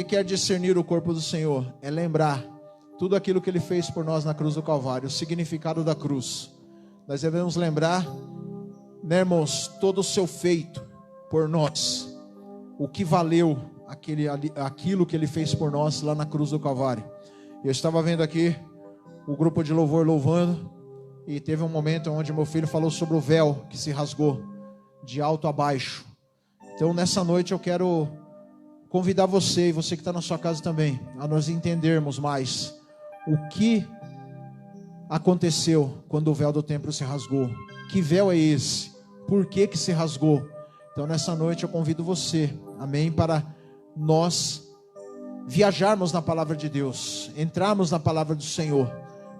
que é discernir o corpo do Senhor? É lembrar tudo aquilo que Ele fez por nós na cruz do Calvário, o significado da cruz. Nós devemos lembrar, né, irmãos, todo o seu feito por nós, o que valeu aquilo que Ele fez por nós lá na cruz do Calvário. Eu estava vendo aqui o grupo de louvor louvando, e teve um momento onde meu filho falou sobre o véu que se rasgou de alto a baixo. Então nessa noite eu quero convidar você, e você que está na sua casa também, a nós entendermos mais o que aconteceu quando o véu do templo se rasgou. Que véu é esse? Por que se rasgou? Então nessa noite eu convido você, amém, para nós viajarmos na palavra de Deus, entrarmos na palavra do Senhor.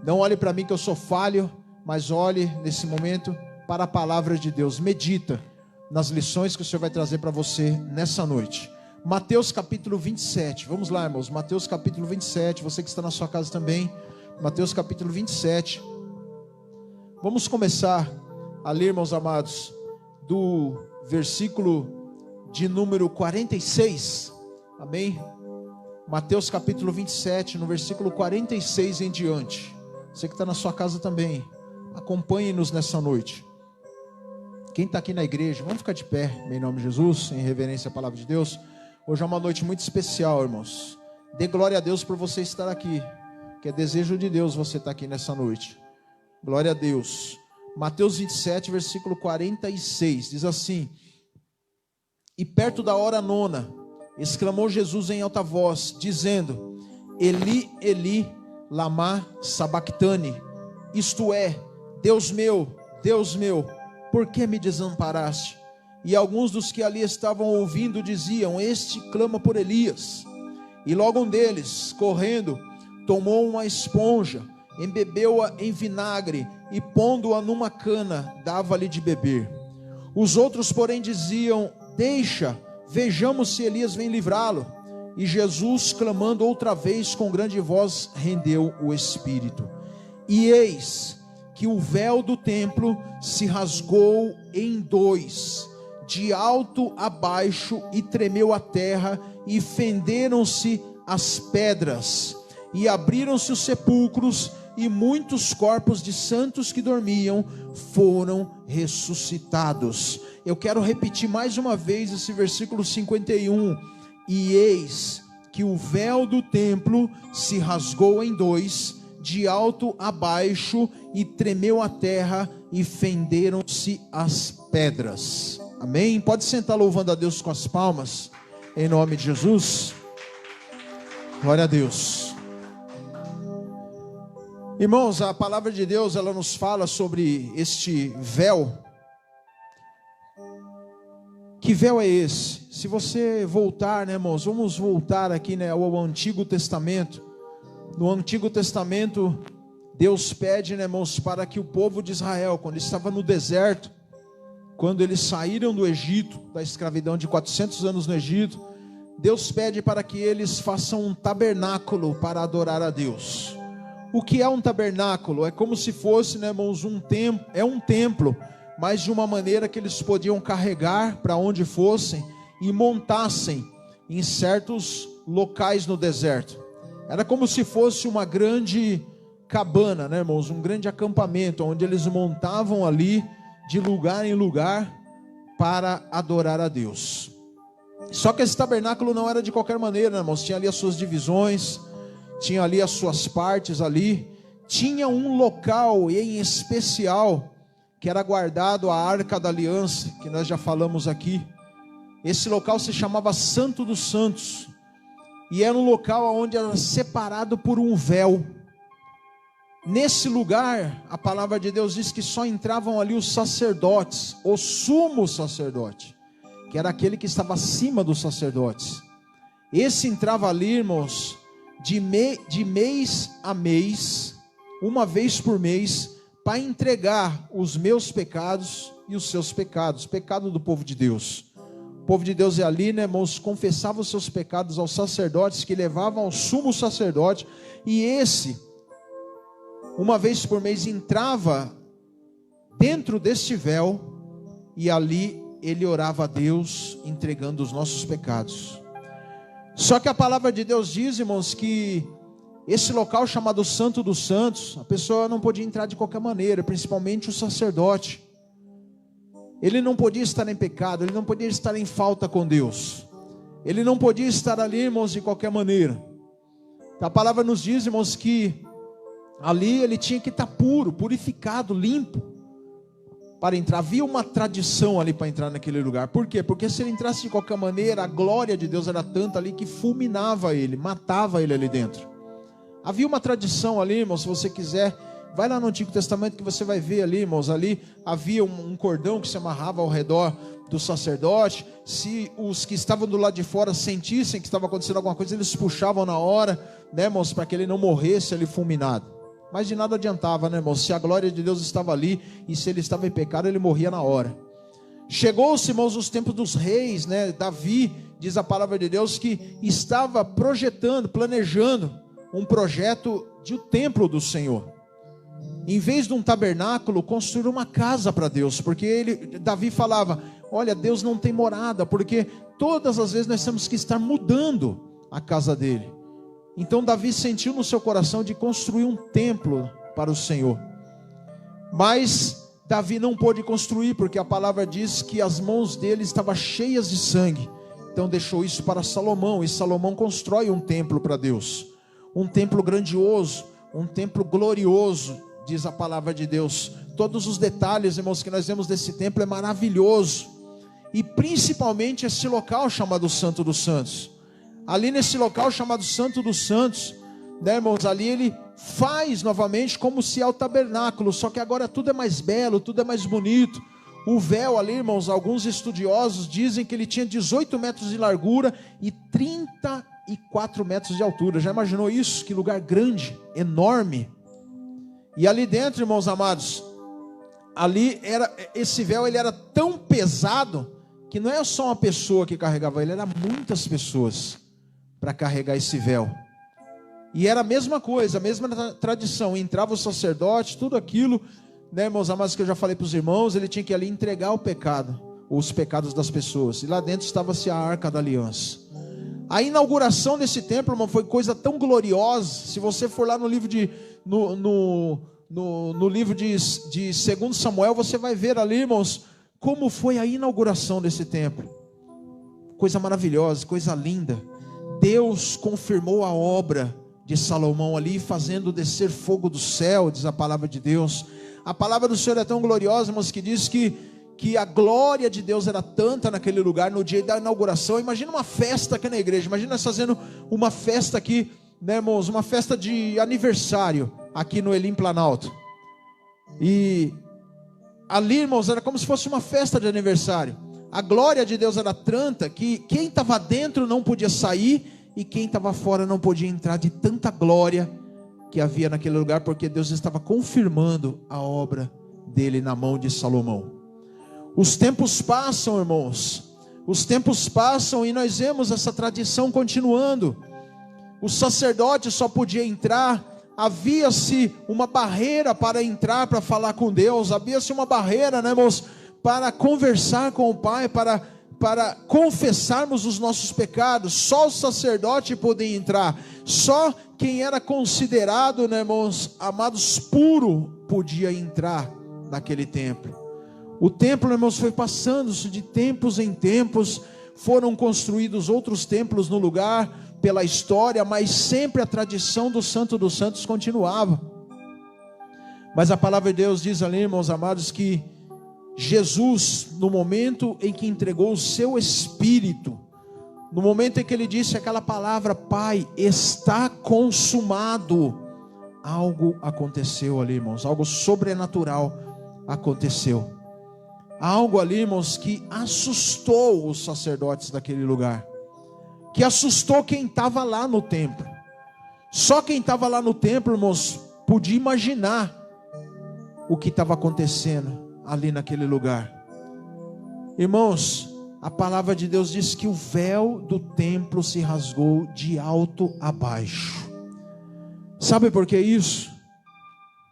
Não olhe para mim que eu sou falho, mas olhe nesse momento para a palavra de Deus. Medita nas lições que o Senhor vai trazer para você nessa noite. Mateus capítulo 27, vamos lá, irmãos, Mateus capítulo 27, você que está na sua casa também, Mateus capítulo 27, vamos começar a ler, irmãos amados, do versículo de número 46, amém? Mateus capítulo 27, no versículo 46 em diante, você que está na sua casa também, acompanhe-nos nessa noite. Quem está aqui na igreja, vamos ficar de pé, em nome de Jesus, em reverência à palavra de Deus. Hoje é uma noite muito especial, irmãos. Dê glória a Deus por você estar aqui, que é desejo de Deus você estar aqui nessa noite. Glória a Deus. Mateus 27, versículo 46, diz assim: E perto da hora nona, exclamou Jesus em alta voz, dizendo: Eli, Eli, lama sabactani, isto é, Deus meu, por que me desamparaste? E alguns dos que ali estavam ouvindo diziam: Este clama por Elias. E logo um deles, correndo, tomou uma esponja, embebeu-a em vinagre e pondo-a numa cana, dava-lhe de beber. Os outros, porém, diziam: Deixa, vejamos se Elias vem livrá-lo. E Jesus, clamando outra vez com grande voz, rendeu o espírito. E eis que o véu do templo se rasgou em dois, de alto a baixo, e tremeu a terra, e fenderam-se as pedras, e abriram-se os sepulcros, e muitos corpos de santos que dormiam foram ressuscitados. Eu quero repetir mais uma vez esse versículo 51. E eis que o véu do templo se rasgou em dois, de alto a baixo, e tremeu a terra, e fenderam-se as pedras. Amém? Pode sentar louvando a Deus com as palmas, em nome de Jesus. Glória a Deus. Irmãos, a palavra de Deus, ela nos fala sobre este véu. Que véu é esse? Se você voltar, né, irmãos, vamos voltar aqui, né, ao Antigo Testamento. No Antigo Testamento, Deus pede, né, irmãos, para que o povo de Israel, quando estava no deserto, quando eles saíram do Egito, da escravidão de 400 anos no Egito, Deus pede para que eles façam um tabernáculo para adorar a Deus. O que é um tabernáculo? É como se fosse, né, irmãos, um templo, mas de uma maneira que eles podiam carregar para onde fossem e montassem em certos locais no deserto. Era como se fosse uma grande cabana, né, irmãos? Um grande acampamento, onde eles montavam ali, de lugar em lugar, para adorar a Deus. Só que esse tabernáculo não era de qualquer maneira, né, irmãos? Tinha ali as suas divisões, tinha ali as suas partes ali. Tinha um local em especial, que era guardado a Arca da Aliança, que nós já falamos aqui. Esse local se chamava Santo dos Santos, e era um local onde era separado por um véu. Nesse lugar, a palavra de Deus diz que só entravam ali os sacerdotes, o sumo sacerdote, que era aquele que estava acima dos sacerdotes. Esse entrava ali, irmãos, de mês a mês, uma vez por mês, para entregar os meus pecados e os seus pecados, pecado do povo de Deus. O povo de Deus é ali, né, irmãos, confessava os seus pecados aos sacerdotes, que levavam ao sumo sacerdote, e esse, uma vez por mês, entrava dentro deste véu, e ali ele orava a Deus, entregando os nossos pecados. Só que a palavra de Deus diz, irmãos, que esse local chamado Santo dos Santos, a pessoa não podia entrar de qualquer maneira, principalmente o sacerdote. Ele não podia estar em pecado, ele não podia estar em falta com Deus. Ele não podia estar ali, irmãos, de qualquer maneira. A palavra nos diz, irmãos, que ali ele tinha que estar puro, purificado, limpo, para entrar. Havia uma tradição ali para entrar naquele lugar. Por quê? Porque se ele entrasse de qualquer maneira, a glória de Deus era tanta ali que fulminava ele, matava ele ali dentro. Havia uma tradição ali, irmãos, se você quiser, vai lá no Antigo Testamento que você vai ver ali, irmãos, ali havia um cordão que se amarrava ao redor do sacerdote. Se os que estavam do lado de fora sentissem que estava acontecendo alguma coisa, eles puxavam na hora, né, irmãos, para que ele não morresse ali fulminado. Mas de nada adiantava, né, irmãos? Se a glória de Deus estava ali e se ele estava em pecado, ele morria na hora. Chegou-se, irmãos, os tempos dos reis, né? Davi, diz a palavra de Deus, que estava projetando, planejando um projeto de o templo do Senhor. Em vez de um tabernáculo, construir uma casa para Deus, porque Davi falava: olha, Deus não tem morada, porque todas as vezes nós temos que estar mudando a casa dele. Então Davi sentiu no seu coração de construir um templo para o Senhor. Mas Davi não pôde construir, porque a palavra diz que as mãos dele estavam cheias de sangue. Então deixou isso para Salomão, e Salomão constrói um templo para Deus. Um templo grandioso, um templo glorioso, diz a palavra de Deus. Todos os detalhes, irmãos, que nós vemos desse templo é maravilhoso. E principalmente esse local chamado Santo dos Santos. Ali nesse local chamado Santo dos Santos, né, irmãos, ali ele faz novamente como se é o tabernáculo, só que agora tudo é mais belo, tudo é mais bonito. O véu ali, irmãos, alguns estudiosos dizem que ele tinha 18 metros de largura e 34 metros de altura. Já imaginou isso? Que lugar grande, enorme. E ali dentro, irmãos amados, ali esse véu ele era tão pesado que não é só uma pessoa que carregava ele, eram muitas pessoas para carregar esse véu. E era a mesma coisa, a mesma tradição. Entrava o sacerdote, tudo aquilo, né, irmãos amados, que eu já falei para os irmãos, ele tinha que ali entregar o pecado, os pecados das pessoas. E lá dentro estava-se a Arca da Aliança. A inauguração desse templo, irmão, foi coisa tão gloriosa. Se você for lá no livro no livro de 2 Samuel, você vai ver ali, irmãos, como foi a inauguração desse templo. Coisa maravilhosa, coisa linda. Deus confirmou a obra de Salomão ali, fazendo descer fogo do céu, diz a palavra de Deus. A palavra do Senhor é tão gloriosa, irmãos, que diz que a glória de Deus era tanta naquele lugar, no dia da inauguração. Imagina uma festa aqui na igreja, imagina nós fazendo uma festa aqui, né, irmãos, uma festa de aniversário, aqui no Elim Planalto. E ali, irmãos, era como se fosse uma festa de aniversário. A glória de Deus era tanta que quem estava dentro não podia sair e quem estava fora não podia entrar, de tanta glória que havia naquele lugar, porque Deus estava confirmando a obra dele na mão de Salomão. Os tempos passam, irmãos, os tempos passam e nós vemos essa tradição continuando. O sacerdote só podia entrar, havia-se uma barreira para entrar, para falar com Deus, havia-se uma barreira, né, irmãos, para conversar com o Pai, para confessarmos os nossos pecados. Só o sacerdote podia entrar, só quem era considerado, né, irmãos amados, puro, podia entrar naquele templo. O templo, irmãos, foi passando-se de tempos em tempos, foram construídos outros templos no lugar, pela história, mas sempre a tradição do Santo dos Santos continuava. Mas a palavra de Deus diz ali, irmãos amados, que Jesus, no momento em que entregou o seu Espírito, no momento em que ele disse aquela palavra: Pai, está consumado, algo aconteceu ali, irmãos, algo sobrenatural aconteceu. Algo ali, irmãos, que assustou os sacerdotes daquele lugar, que assustou quem estava lá no templo. Só quem estava lá no templo, irmãos, podia imaginar o que estava acontecendo ali naquele lugar. Irmãos, a palavra de Deus diz que o véu do templo se rasgou de alto a baixo. Sabe por que isso?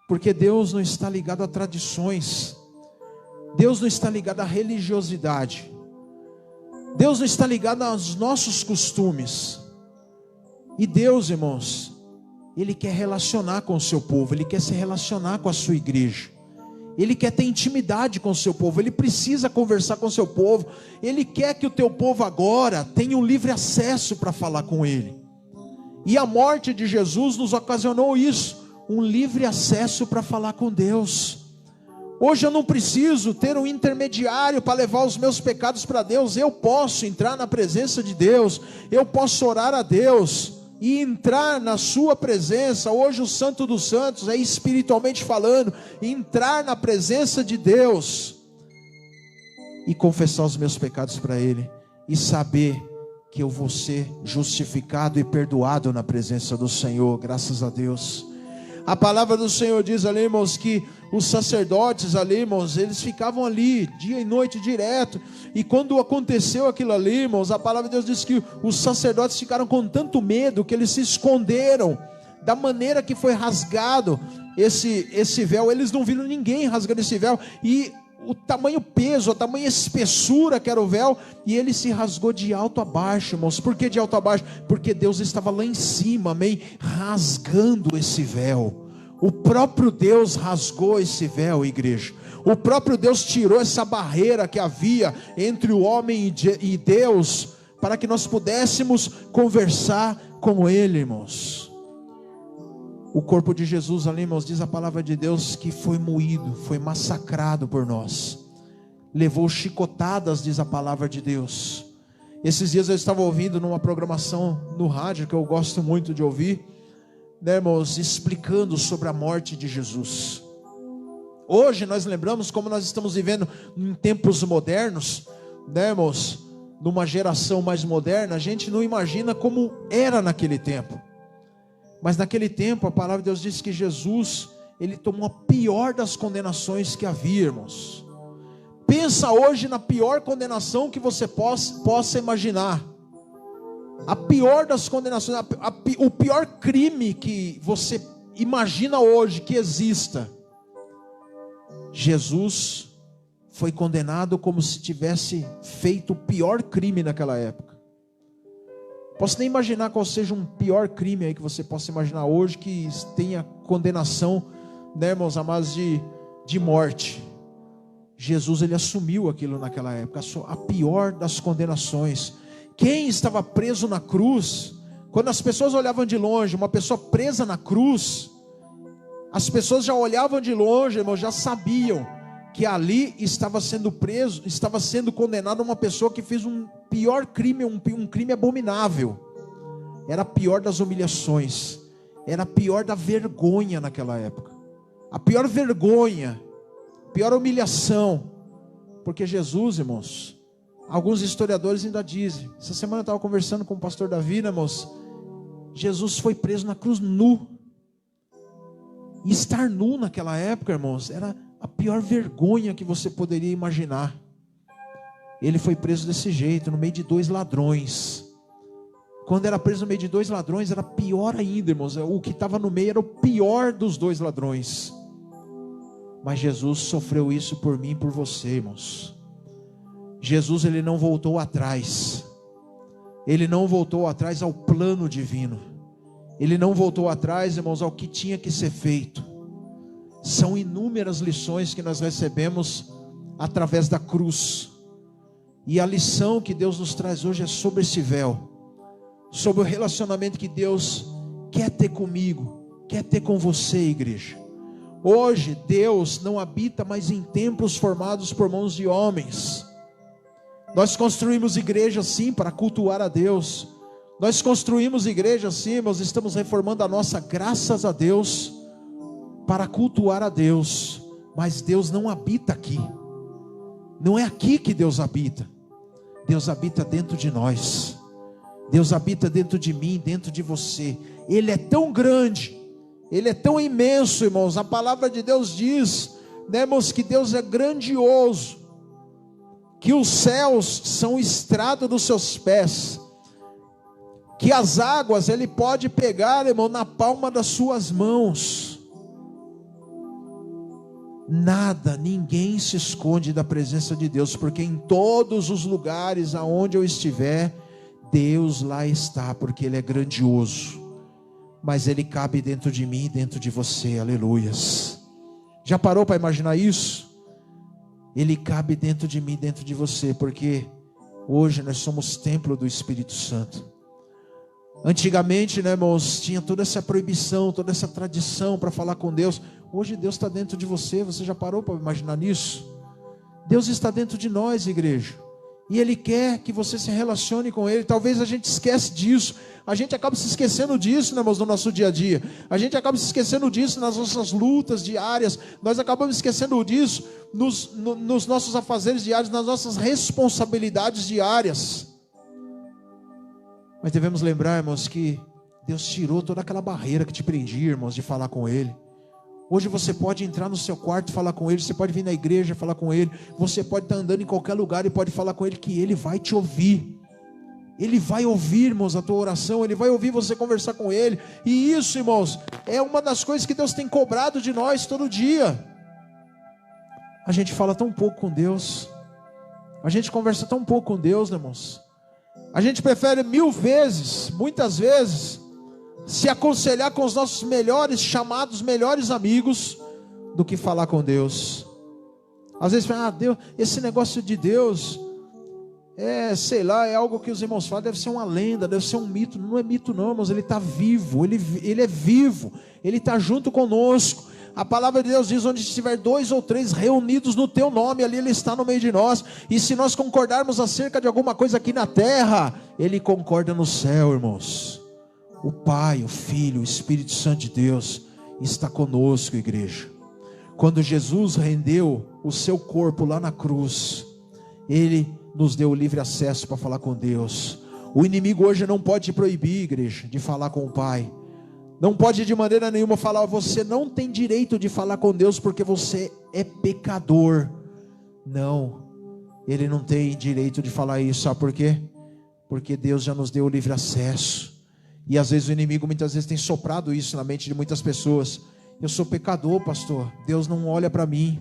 Porque Deus não está ligado a tradições, Deus não está ligado à religiosidade, Deus não está ligado aos nossos costumes. E Deus, irmãos, Ele quer relacionar com o seu povo, Ele quer se relacionar com a sua igreja, Ele quer ter intimidade com o seu povo, Ele precisa conversar com o seu povo, Ele quer que o teu povo agora tenha um livre acesso para falar com Ele. E a morte de Jesus nos ocasionou isso, um livre acesso para falar com Deus. Hoje eu não preciso ter um intermediário para levar os meus pecados para Deus. Eu posso entrar na presença de Deus, eu posso orar a Deus e entrar na sua presença. Hoje o Santo dos Santos, espiritualmente falando, entrar na presença de Deus e confessar os meus pecados para Ele, e saber que eu vou ser justificado e perdoado na presença do Senhor. Graças a Deus. A palavra do Senhor diz ali, irmãos, que os sacerdotes ali, irmãos, eles ficavam ali dia e noite direto. E quando aconteceu aquilo ali, irmãos, a palavra de Deus diz que os sacerdotes ficaram com tanto medo que eles se esconderam da maneira que foi rasgado esse véu. Eles não viram ninguém rasgando esse véu, e o tamanho peso, a tamanha espessura que era o véu, e ele se rasgou de alto a baixo, irmãos. Por que de alto a baixo? Porque Deus estava lá em cima, amém, rasgando esse véu. O próprio Deus rasgou esse véu, igreja. O próprio Deus tirou essa barreira que havia entre o homem e Deus, para que nós pudéssemos conversar com Ele, irmãos. O corpo de Jesus ali, irmãos, diz a palavra de Deus que foi moído, foi massacrado por nós, levou chicotadas, diz a palavra de Deus. Esses dias eu estava ouvindo numa programação no rádio, que eu gosto muito de ouvir, né, irmãos, explicando sobre a morte de Jesus. Hoje nós lembramos como nós estamos vivendo em tempos modernos, né, irmãos, numa geração mais moderna. A gente não imagina como era naquele tempo. Mas naquele tempo a palavra de Deus diz que Jesus, Ele tomou a pior das condenações que havia, irmãos. Pensa hoje na pior condenação que você possa imaginar. A pior das condenações, o pior crime que você imagina hoje que exista. Jesus foi condenado como se tivesse feito o pior crime naquela época. Posso nem imaginar qual seja um pior crime aí que você possa imaginar hoje que tenha condenação, né, irmãos amados, de morte. Jesus, Ele assumiu aquilo naquela época, a pior das condenações. Quem estava preso na cruz, quando as pessoas olhavam de longe, uma pessoa presa na cruz, as pessoas já olhavam de longe, irmãos, já sabiam que ali estava sendo preso, estava sendo condenado uma pessoa que fez um pior crime, um crime abominável. Era a pior das humilhações, era a pior da vergonha naquela época, a pior vergonha, a pior humilhação, porque Jesus, irmãos, alguns historiadores ainda dizem, essa semana eu estava conversando com o pastor Davi, né, irmãos, Jesus foi preso na cruz nu, e estar nu naquela época, irmãos, era a pior vergonha que você poderia imaginar. Ele foi preso desse jeito, no meio de dois ladrões. Quando era preso no meio de dois ladrões, era pior ainda, irmãos. O que estava no meio era o pior dos dois ladrões. Mas Jesus sofreu isso por mim e por você, irmãos. Jesus, Ele não voltou atrás. Ele não voltou atrás ao plano divino. Ele não voltou atrás, irmãos, ao que tinha que ser feito. São inúmeras lições que nós recebemos através da cruz. E a lição que Deus nos traz hoje é sobre esse véu, sobre o relacionamento que Deus quer ter comigo, quer ter com você, igreja. Hoje Deus não habita mais em templos formados por mãos de homens. Nós construímos igrejas sim para cultuar a Deus. Nós construímos igrejas sim, nós estamos reformando a nossa, graças a Deus, para cultuar a Deus, mas Deus não habita aqui. Não é aqui que Deus habita. Deus habita dentro de nós. Deus habita dentro de mim, dentro de você. Ele é tão grande, Ele é tão imenso, irmãos. A palavra de Deus diz, né, irmãos, que Deus é grandioso, que os céus são o estrado dos seus pés, que as águas Ele pode pegar, irmão, na palma das suas mãos. Nada, ninguém se esconde da presença de Deus, porque em todos os lugares aonde eu estiver, Deus lá está, porque Ele é grandioso, mas Ele cabe dentro de mim e dentro de você, aleluias. Já parou para imaginar isso? Ele cabe dentro de mim e dentro de você, porque hoje nós somos templo do Espírito Santo. Antigamente, né, irmãos, tinha toda essa proibição, toda essa tradição para falar com Deus. Hoje Deus está dentro de você, você já parou para imaginar nisso? Deus está dentro de nós, igreja, e Ele quer que você se relacione com Ele. Talvez a gente esquece disso, a gente acaba se esquecendo disso, né, irmãos, no nosso dia a dia. A gente acaba se esquecendo disso nas nossas lutas diárias, nós acabamos esquecendo disso nos nossos afazeres diários, nas nossas responsabilidades diárias. Mas devemos lembrar, irmãos, que Deus tirou toda aquela barreira que te prendia, irmãos, de falar com Ele. Hoje você pode entrar no seu quarto e falar com Ele, você pode vir na igreja e falar com Ele, você pode estar andando em qualquer lugar e pode falar com Ele, que Ele vai te ouvir. Ele vai ouvir, irmãos, a tua oração, Ele vai ouvir você conversar com Ele. E isso, irmãos, é uma das coisas que Deus tem cobrado de nós todo dia. A gente fala tão pouco com Deus, a gente conversa tão pouco com Deus, né, irmãos? A gente prefere muitas vezes, se aconselhar com os nossos melhores chamados, melhores amigos, do que falar com Deus. Às vezes, Deus, esse negócio de Deus, sei lá, é algo que os irmãos falam, deve ser uma lenda, deve ser um mito. Não é mito não, irmãos, Ele está vivo, Ele é vivo, Ele está junto conosco. A palavra de Deus diz, onde estiver 2 ou 3 reunidos no teu nome, ali Ele está no meio de nós. E se nós concordarmos acerca de alguma coisa aqui na terra, Ele concorda no céu, irmãos. O Pai, o Filho, o Espírito Santo de Deus está conosco, igreja. Quando Jesus rendeu o seu corpo lá na cruz, Ele nos deu o livre acesso para falar com Deus. O inimigo hoje não pode te proibir, igreja, de falar com o Pai. Não pode de maneira nenhuma falar, você não tem direito de falar com Deus porque você é pecador. Não, Ele não tem direito de falar isso, sabe por quê? Porque Deus já nos deu o livre acesso. E às vezes o inimigo muitas vezes tem soprado isso na mente de muitas pessoas. Eu sou pecador, pastor, Deus não olha para mim.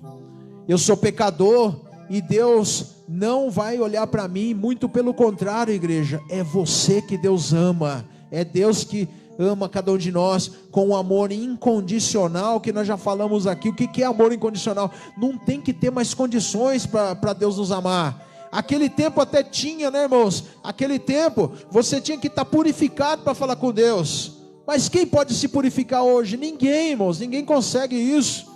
Eu sou pecador e Deus não vai olhar para mim. Muito pelo contrário, igreja, é você que Deus ama. É Deus que ama cada um de nós com um amor incondicional, que nós já falamos aqui. O que é amor incondicional? Não tem que ter mais condições para Deus nos amar. Aquele tempo até tinha, né, irmãos? Aquele tempo você tinha que estar purificado para falar com Deus. Mas quem pode se purificar hoje? Ninguém, irmãos, ninguém consegue isso.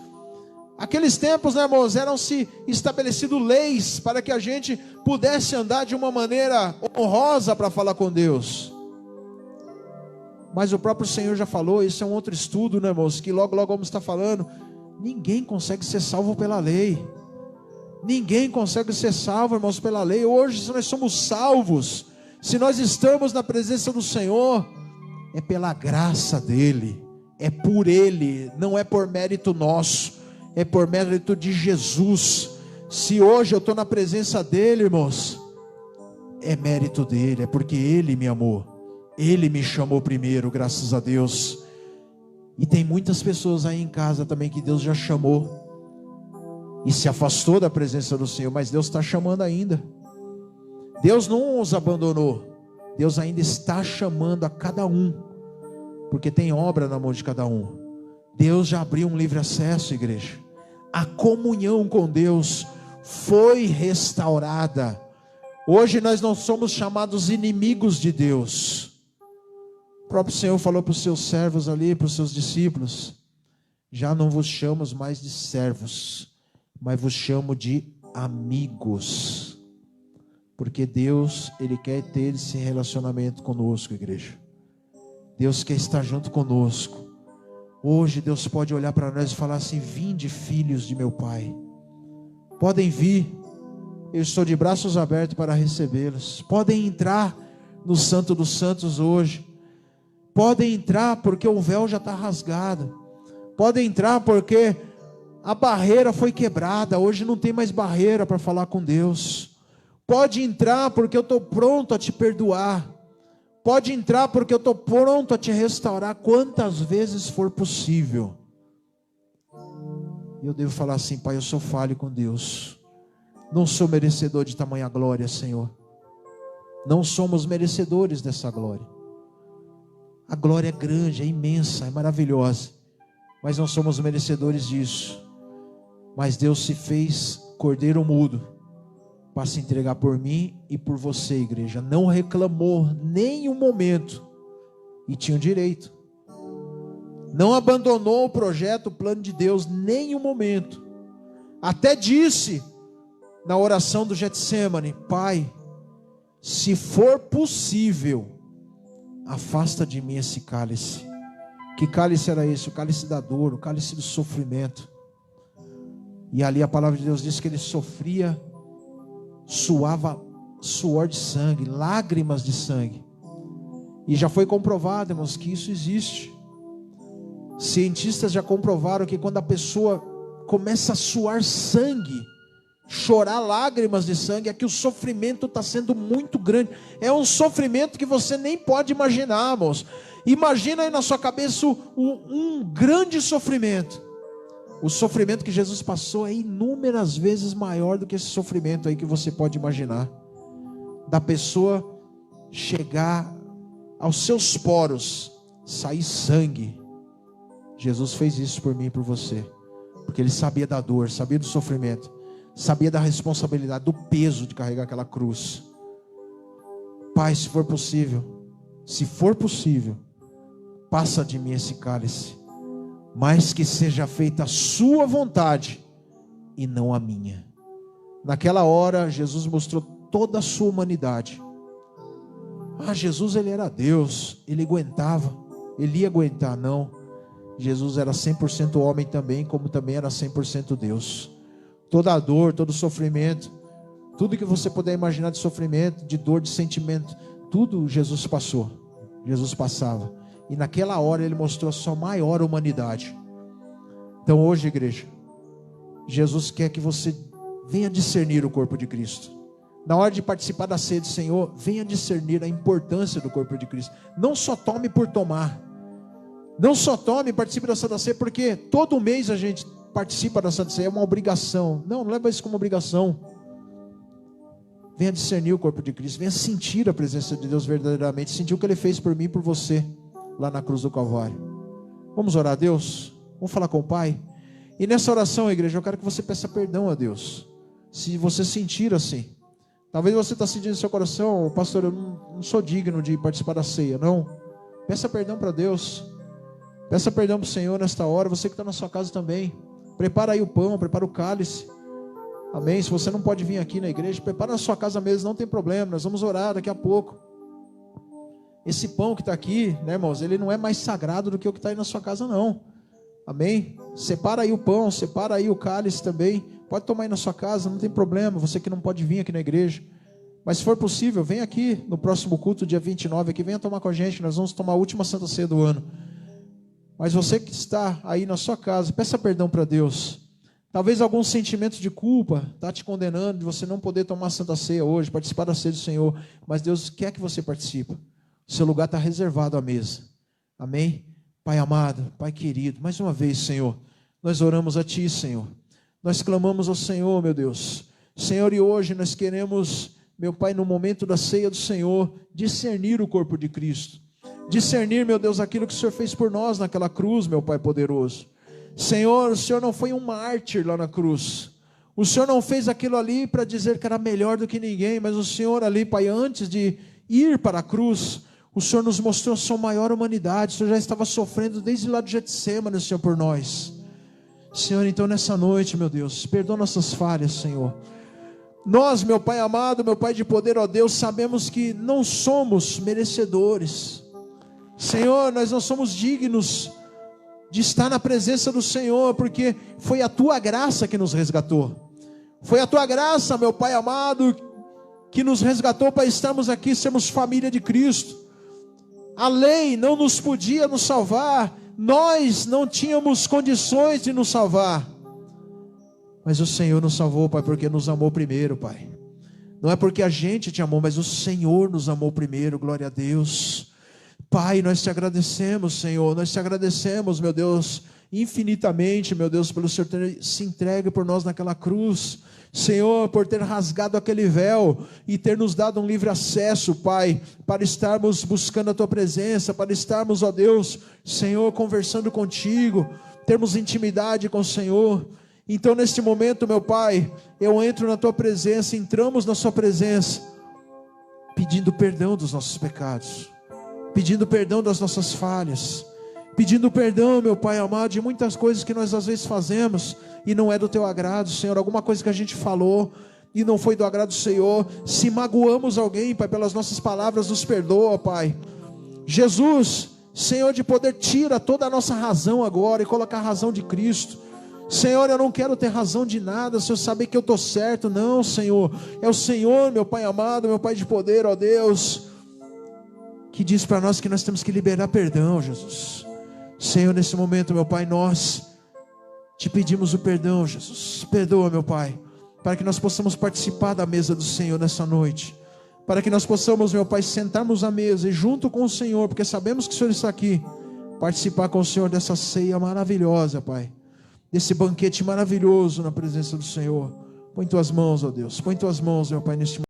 Aqueles tempos, né, irmãos, eram-se estabelecido leis para que a gente pudesse andar de uma maneira honrosa para falar com Deus. Mas o próprio Senhor já falou, isso é um outro estudo, né, irmãos, que logo vamos estar falando. Ninguém consegue ser salvo pela lei. Ninguém consegue ser salvo, irmãos, pela lei. Hoje, se nós somos salvos, se nós estamos na presença do Senhor, é pela graça dEle, é por Ele, não é por mérito nosso, é por mérito de Jesus. Se hoje eu estou na presença dEle, irmãos, é mérito dEle, é porque Ele me amou. Ele me chamou primeiro, graças a Deus. E tem muitas pessoas aí em casa também que Deus já chamou e se afastou da presença do Senhor, mas Deus está chamando ainda. Deus não os abandonou. Deus ainda está chamando a cada um, porque tem obra na mão de cada um. Deus já abriu um livre acesso, igreja. A comunhão com Deus foi restaurada. Hoje nós não somos chamados inimigos de Deus. O próprio Senhor falou para os seus servos ali, para os seus discípulos: já não vos chamo mais de servos, mas vos chamo de amigos. Porque Deus, Ele quer ter esse relacionamento conosco, igreja. Deus quer estar junto conosco. Hoje Deus pode olhar para nós e falar assim: vinde, filhos de meu Pai, podem vir, eu estou de braços abertos para recebê-los. Podem entrar no Santo dos Santos hoje. Podem entrar porque o véu já está rasgado. Podem entrar porque a barreira foi quebrada. Hoje não tem mais barreira para falar com Deus. Pode entrar porque eu estou pronto a te perdoar. Pode entrar porque eu estou pronto a te restaurar quantas vezes for possível. E eu devo falar assim: Pai, eu sou falho com Deus. Não sou merecedor de tamanha glória, Senhor. Não somos merecedores dessa glória. A glória é grande, é imensa, é maravilhosa, mas não somos merecedores disso. Mas Deus se fez cordeiro mudo para se entregar por mim e por você, igreja. Não reclamou nem um momento, e tinha o direito. Não abandonou o projeto, o plano de Deus, nem um momento. Até disse na oração do Getsemane: Pai, se for possível, afasta de mim esse cálice. Que cálice era esse? O cálice da dor, o cálice do sofrimento. E ali a palavra de Deus diz que ele sofria, suava suor de sangue, lágrimas de sangue. E já foi comprovado, irmãos, que isso existe. Cientistas já comprovaram que quando a pessoa começa a suar sangue, chorar lágrimas de sangue, é que o sofrimento está sendo muito grande. É um sofrimento que você nem pode imaginar, irmãos. Imagina aí na sua cabeça um grande sofrimento. O sofrimento que Jesus passou é inúmeras vezes maior do que esse sofrimento aí que você pode imaginar. Da pessoa chegar aos seus poros, sair sangue. Jesus fez isso por mim e por você, porque ele sabia da dor, sabia do sofrimento, sabia da responsabilidade, do peso de carregar aquela cruz. Pai, se for possível, passa de mim esse cálice, mas que seja feita a sua vontade e não a minha. Naquela hora Jesus mostrou toda a sua humanidade. Jesus, ele era Deus, ele aguentava, ele ia aguentar. Não, Jesus era 100% homem também, como também era 100% Deus. Toda a dor, todo o sofrimento, tudo que você puder imaginar de sofrimento, de dor, de sentimento, tudo Jesus passou, Jesus passava. E naquela hora ele mostrou a sua maior humanidade. Então hoje, igreja, Jesus quer que você venha discernir o corpo de Cristo. Na hora de participar da ceia do Senhor, venha discernir a importância do corpo de Cristo. Não só tome por tomar. Não só tome e participe da Santa Ceia, porque todo mês a gente participa da Santa Ceia, é uma obrigação. Não leva isso como obrigação. Venha discernir o corpo de Cristo, venha sentir a presença de Deus verdadeiramente, sentir o que Ele fez por mim e por você, lá na cruz do Calvário. Vamos orar a Deus? Vamos falar com o Pai? E nessa oração, igreja, eu quero que você peça perdão a Deus, se você sentir assim. Talvez você está sentindo no seu coração: pastor, eu não sou digno de participar da ceia. Não, peça perdão para Deus, peça perdão para o Senhor nesta hora. Você que está na sua casa também, prepara aí o pão, prepara o cálice. Amém? Se você não pode vir aqui na igreja, prepara na sua casa mesmo, não tem problema, nós vamos orar daqui a pouco. Esse pão que está aqui, né, irmãos, ele não é mais sagrado do que o que está aí na sua casa, não. Amém? Separa aí o pão, separa aí o cálice também. Pode tomar aí na sua casa, não tem problema. Você que não pode vir aqui na igreja, mas se for possível, vem aqui no próximo culto, dia 29, aqui, venha tomar com a gente. Nós vamos tomar a última Santa Ceia do ano. Mas você que está aí na sua casa, peça perdão para Deus. Talvez algum sentimento de culpa está te condenando de você não poder tomar a Santa Ceia hoje, participar da ceia do Senhor. Mas Deus quer que você participe. O seu lugar está reservado à mesa. Amém? Pai amado, Pai querido, mais uma vez, Senhor, nós oramos a Ti, Senhor. Nós clamamos ao Senhor, meu Deus. Senhor, e hoje nós queremos, meu Pai, no momento da ceia do Senhor, discernir o corpo de Cristo. Discernir, meu Deus, aquilo que o Senhor fez por nós naquela cruz, meu Pai poderoso. Senhor, o Senhor não foi um mártir lá na cruz. O Senhor não fez aquilo ali para dizer que era melhor do que ninguém, mas o Senhor ali, Pai, antes de ir para a cruz, o Senhor nos mostrou a sua maior humanidade. O Senhor já estava sofrendo desde lá do Getsemane, Senhor, por nós. Senhor, então nessa noite, meu Deus, perdoa nossas falhas, Senhor. Nós, meu Pai amado, meu Pai de poder, ó Deus, sabemos que não somos merecedores. Senhor, nós não somos dignos de estar na presença do Senhor, porque foi a Tua graça que nos resgatou. Foi a Tua graça, meu Pai amado, que nos resgatou para estarmos aqui, sermos família de Cristo. A lei não nos podia nos salvar, nós não tínhamos condições de nos salvar, mas o Senhor nos salvou, Pai, porque nos amou primeiro, Pai. Não é porque a gente te amou, mas o Senhor nos amou primeiro. Glória a Deus. Pai, nós te agradecemos, Senhor, nós te agradecemos, meu Deus, infinitamente, meu Deus, pelo Senhor ter se entregue por nós naquela cruz. Senhor, por ter rasgado aquele véu e ter nos dado um livre acesso, Pai, para estarmos buscando a Tua presença, para estarmos, ó Deus, Senhor, conversando contigo, termos intimidade com o Senhor. Então neste momento, meu Pai, eu entro na Tua presença, entramos na Sua presença, pedindo perdão dos nossos pecados, pedindo perdão das nossas falhas, pedindo perdão, meu Pai amado, de muitas coisas que nós às vezes fazemos e não é do Teu agrado, Senhor. Alguma coisa que a gente falou e não foi do agrado do Senhor. Se magoamos alguém, Pai, pelas nossas palavras, nos perdoa, Pai. Jesus, Senhor de poder, tira toda a nossa razão agora e coloca a razão de Cristo. Senhor, eu não quero ter razão de nada, Senhor, saber que eu estou certo. Não, Senhor, é o Senhor, meu Pai amado, meu Pai de poder, ó Deus, que diz para nós que nós temos que liberar perdão, Jesus. Senhor, nesse momento, meu Pai, nós te pedimos o perdão, Jesus. Perdoa, meu Pai, para que nós possamos participar da mesa do Senhor nessa noite, para que nós possamos, meu Pai, sentarmos à mesa e junto com o Senhor, porque sabemos que o Senhor está aqui, participar com o Senhor dessa ceia maravilhosa, Pai, desse banquete maravilhoso na presença do Senhor. Põe Tuas mãos, ó Deus, põe Tuas mãos, meu Pai, neste momento.